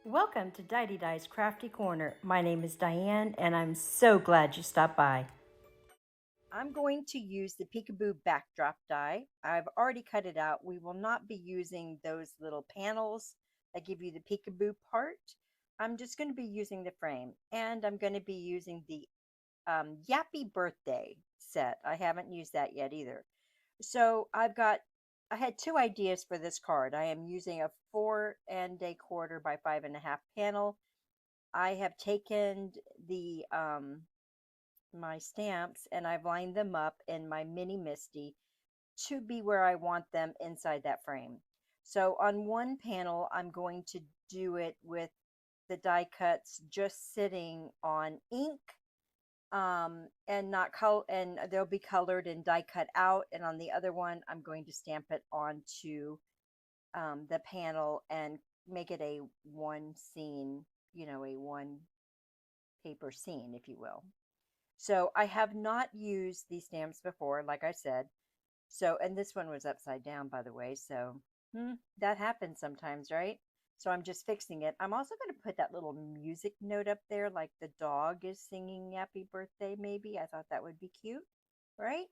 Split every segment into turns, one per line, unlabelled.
Welcome to Die's Crafty Corner. My name is Diane, and I'm so glad you stopped by. I'm going to use the Peekaboo backdrop die. I've already cut it out. We will not be using those little panels that give you the peekaboo part. I'm just going to be using the frame, and I'm going to be using the Yappy Birthday set. I haven't used that yet either. So I had two ideas for this card. I am using a 4 1/4 by 5.5 panel. I have taken the my stamps and I've lined them up in my mini Misty to be where I want them inside that frame. So on one panel, I'm going to do it with the die cuts just sitting on ink, and not color, and they'll be colored and die cut out. And on the other one, I'm going to stamp it onto the panel and make it a one scene, a one paper scene, if you will. So I have not used these stamps before, like I said. So, and this one was upside down, by the way. So that happens sometimes, right? So I'm just fixing it. I'm also going to put that little music note up there, like the dog is singing Happy Birthday, maybe. I thought that would be cute, right?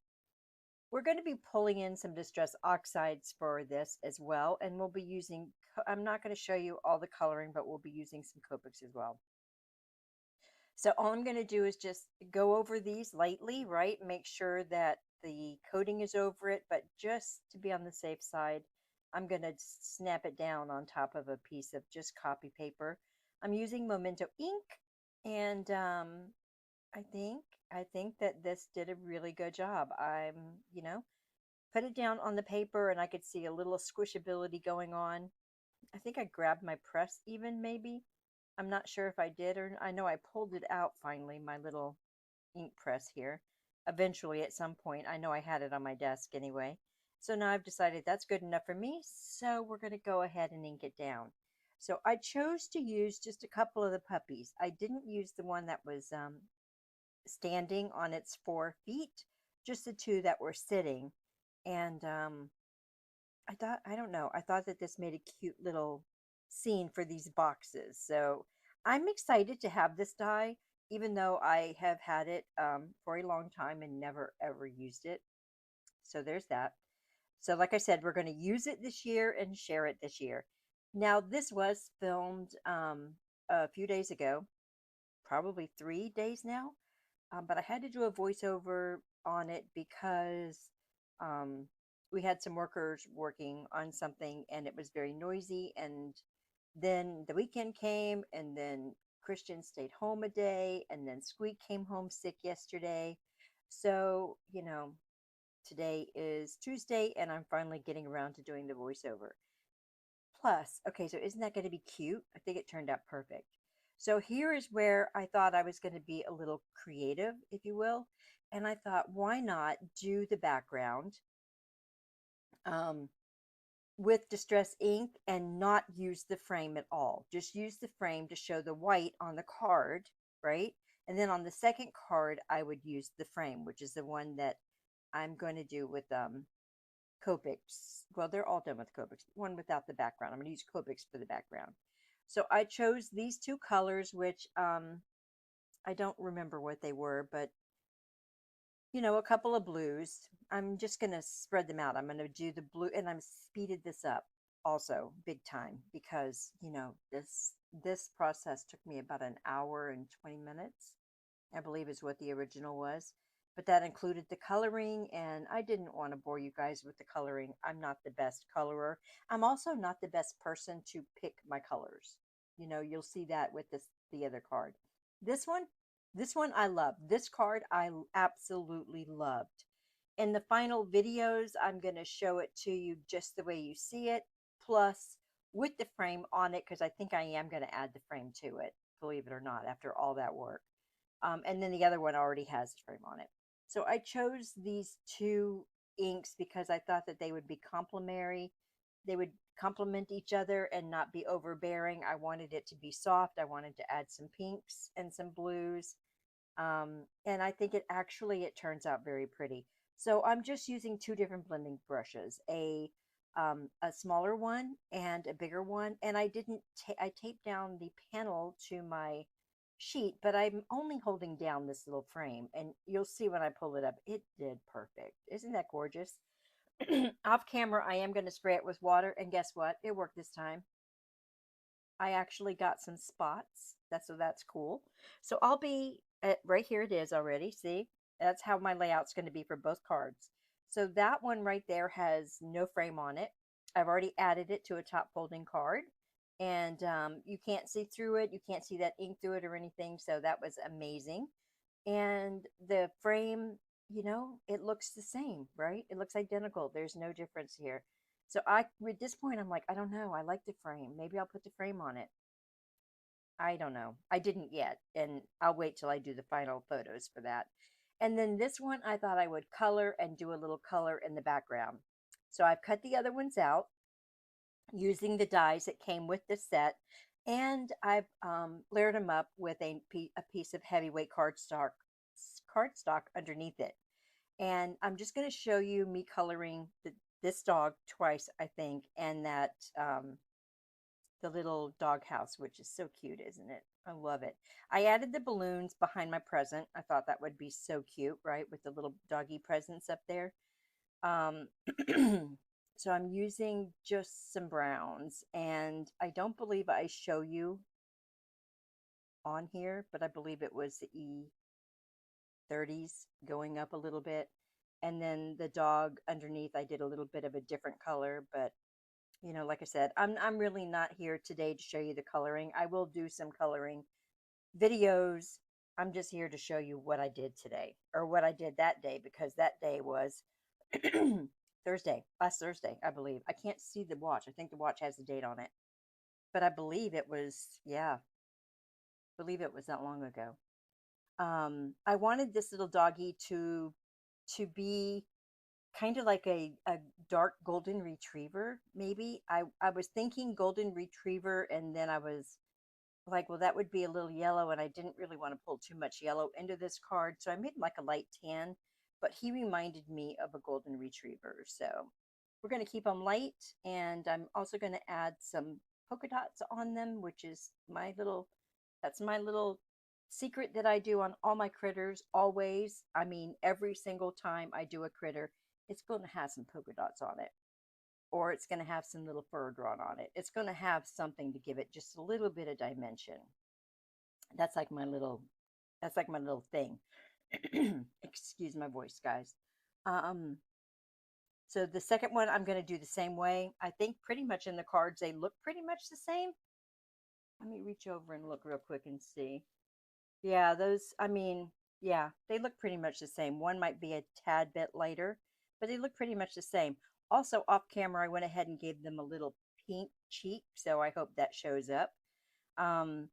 We're going to be pulling in some Distress Oxides for this as well. And we'll be using, I'm not going to show you all the coloring, but we'll be using some Copics as well. So all I'm going to do is just go over these lightly, right? Make sure that the coating is over it, but just to be on the safe side, I'm going to snap it down on top of a piece of just copy paper. I'm using Memento ink, and I think I think that this did a really good job. Put it down on the paper, and I could see a little squishability going on. I think I grabbed my press even, maybe. I'm not sure if I did, or I know I pulled it out finally, my little ink press here. Eventually, at some point, I know I had it on my desk anyway. So now I've decided that's good enough for me. So we're going to go ahead and ink it down. So I chose to use just a couple of the puppies. I didn't use the one that was standing on its 4 feet, just the two that were sitting. And I don't know, I thought that this made a cute little scene for these boxes. So I'm excited to have this die, even though I have had it for a long time and never ever used it. So there's that. So, like I said, we're going to use it this year and share it this year. Now, this was filmed a few days ago, probably 3 days now, but I had to do a voiceover on it because um, we had some workers working on something and it was very noisy. And then the weekend came, and then Christian stayed home a day, and then Squeak came home sick yesterday. So, today is Tuesday, and I'm finally getting around to doing the voiceover. Plus, okay, so isn't that going to be cute? I think it turned out perfect. So here is where I thought I was going to be a little creative, if you will. And I thought, why not do the background um, with Distress ink and not use the frame at all? Just use the frame to show the white on the card, right? And then on the second card, I would use the frame, which is the one that I'm going to do with Copics. Well, they're all done with Copics. One without the background. I'm going to use Copics for the background. So I chose these two colors, which I don't remember what they were, but a couple of blues. I'm just going to spread them out. I'm going to do the blue, and I'm speeded this up also big time because, this process took me about an hour and 20 minutes, I believe is what the original was. But that included the coloring, and I didn't want to bore you guys with the coloring. I'm not the best colorer. I'm also not the best person to pick my colors. You'll see that with the other card. This one, this one I love. This card I absolutely loved. In the final videos, I'm going to show it to you just the way you see it, plus with the frame on it, because I think I am going to add the frame to it, believe it or not, after all that work. And then the other one already has the frame on it. So I chose these two inks because I thought that they would be complementary. They would complement each other and not be overbearing. I wanted it to be soft. I wanted to add some pinks and some blues. And I think it turns out very pretty. So I'm just using two different blending brushes, a a smaller one and a bigger one, and I didn't. I taped down the panel to my sheet, but I'm only holding down this little frame, and you'll see when I pull it up. It did perfect. Isn't that gorgeous? Off camera, I am going to spray it with water, and guess what? It worked this time. I actually got some spots. That's cool. So I'll be right here. It is already. See, that's how my layout's going to be for both cards. So that one right there has no frame on it. I've already added it to a top folding card, and you can't see through it. You can't see that ink through it or anything. So that was amazing. And the frame, it looks the same, right? It looks identical. There's no difference here. So at this point, I'm like, I don't know. I like the frame. Maybe I'll put the frame on it. I don't know. I didn't yet, and I'll wait till I do the final photos for that. And then this one, I thought I would color and do a little color in the background. So I've cut the other ones out using the dies that came with the set, and I've layered them up with a piece of heavyweight cardstock underneath it. And I'm just going to show you me coloring this dog twice, I think, and that the little doghouse, which is so cute, isn't it? I love it. I added the balloons behind my present. I thought that would be so cute, right, with the little doggy presents up there. Um, so I'm using just some browns, and I don't believe I show you on here, but I believe it was the E30s going up a little bit. And then the dog underneath, I did a little bit of a different color, but like I said, I'm really not here today to show you the coloring. I will do some coloring videos. I'm just here to show you what I did today, or what I did that day, because that day was last Thursday, I believe. I can't see the watch. I think the watch has the date on it, but I believe it was, yeah, I believe it was that long ago. I wanted this little doggy to be kind of like a dark golden retriever, maybe. I was thinking golden retriever, and then I was like, well, that would be a little yellow, and I didn't really want to pull too much yellow into this card, so I made like a light tan, but he reminded me of a golden retriever. So we're going to keep them light, and I'm also going to add some polka dots on them, which is that's my little secret that I do on all my critters, always. I mean, every single time I do a critter, it's going to have some polka dots on it, or it's going to have some little fur drawn on it. It's going to have something to give it just a little bit of dimension. That's like my little thing. Excuse my voice, guys. Um, so the second one, I'm going to do the same way. I think pretty much in the cards, they look pretty much the same. Let me reach over and look real quick and see. Yeah, yeah, they look pretty much the same. One might be a tad bit lighter, but they look pretty much the same. Also, off camera, I went ahead and gave them a little pink cheek, so I hope that shows up. Um,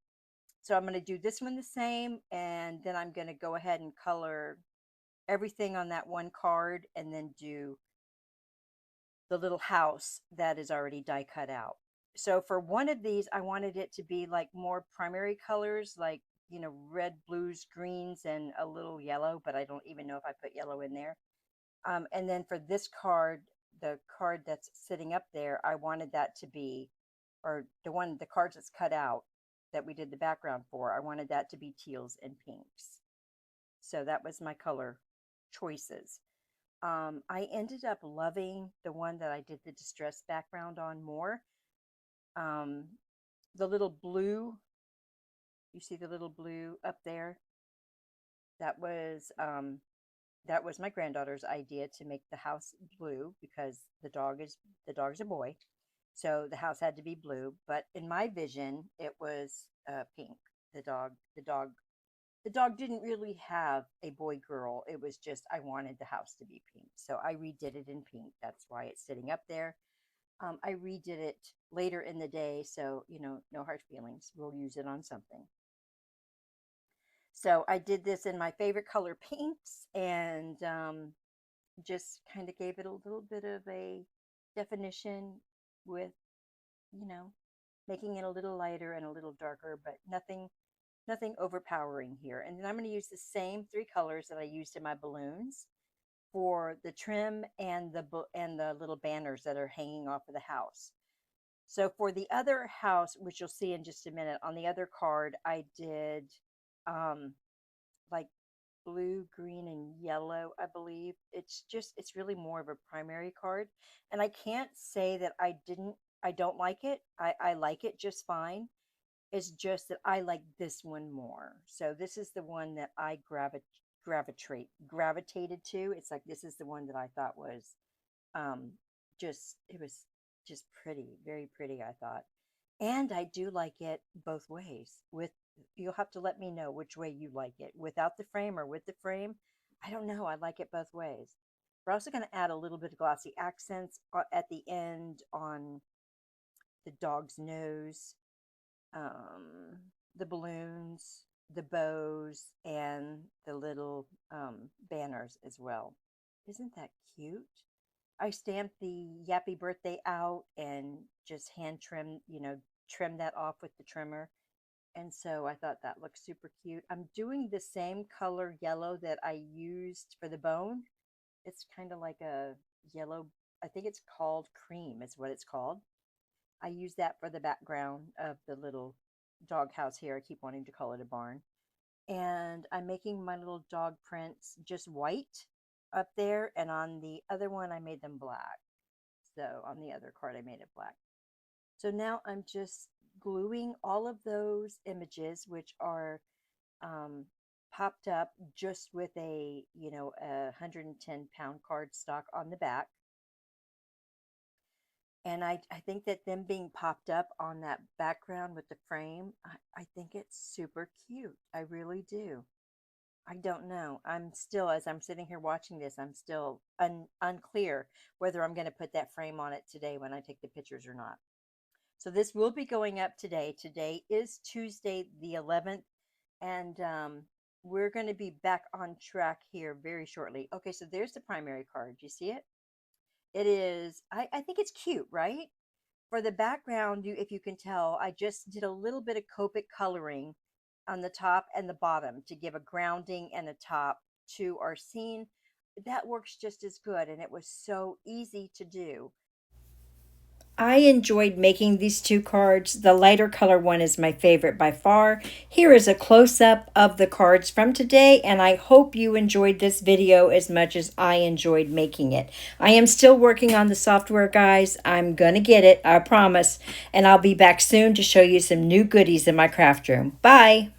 so I'm going to do this one the same, and then I'm going to go ahead and color everything on that one card, and then do the little house that is already die cut out. So for one of these, I wanted it to be like more primary colors, like, red, blues, greens, and a little yellow, but I don't even know if I put yellow in there. And then for this card, the card that's sitting up there, I wanted that to be, or the cards that's cut out that we did the background for, I wanted that to be teals and pinks. So that was my color choices. I ended up loving the one that I did the distress background on more. The little blue, you see the little blue up there? That was my granddaughter's idea, to make the house blue, because the dog's a boy, so the house had to be blue. But in my vision, it was pink. The dog didn't really have a boy girl. It was just, I wanted the house to be pink, so I redid it in pink. That's why it's sitting up there. I redid it later in the day, so no hard feelings. We'll use it on something. So I did this in my favorite color, pinks, and just kind of gave it a little bit of a definition with, making it a little lighter and a little darker, but nothing overpowering here. And then I'm going to use the same three colors that I used in my balloons. for the trim and the little banners that are hanging off of the house. So for the other house, which you'll see in just a minute, on the other card, I did um, like blue, green, and yellow, I believe. It's really more of a primary card. And I can't say that I don't like it. I like it just fine. It's just that I like this one more. So this is the one that I gravitated to. It's like this is the one that I thought was um it was just pretty, very pretty, I thought. And I do like it both ways. With You'll have to let me know which way you like it, without the frame or with the frame. I don't know. I like it both ways. We're also going to add a little bit of glossy accents at the end on the dog's nose, um, the balloons, the bows, and the little banners as well. Isn't that cute? I stamped the Yappy Birthday out and just hand trim that off with the trimmer. And so I thought that looked super cute. I'm doing the same color yellow that I used for the bone. It's kind of like a yellow, I think it's called cream, is what it's called. I use that for the background of the little dog house here. I keep wanting to call it a barn. And I'm making my little dog prints just white up there. And on the other one, I made them black. So on the other card, I made it black. So now I'm just gluing all of those images, which are popped up just with a 110-pound cardstock on the back. And I think that them being popped up on that background with the frame, I think it's super cute. I really do. I don't know. I'm still, as I'm sitting here watching this, I'm still unclear whether I'm going to put that frame on it today when I take the pictures or not. So this will be going up today. Today is Tuesday the 11th, and we're going to be back on track here very shortly. Okay, so there's the primary card. You see it? It is, I think it's cute, right? For the background, if you can tell, I just did a little bit of Copic coloring on the top and the bottom to give a grounding and a top to our scene. That works just as good, and it was so easy to do. I enjoyed making these two cards. The lighter color one is my favorite by far. Here is a close-up of the cards from today, and I hope you enjoyed this video as much as I enjoyed making it. I am still working on the software, guys. I'm gonna get it, I promise, and I'll be back soon to show you some new goodies in my craft room. Bye!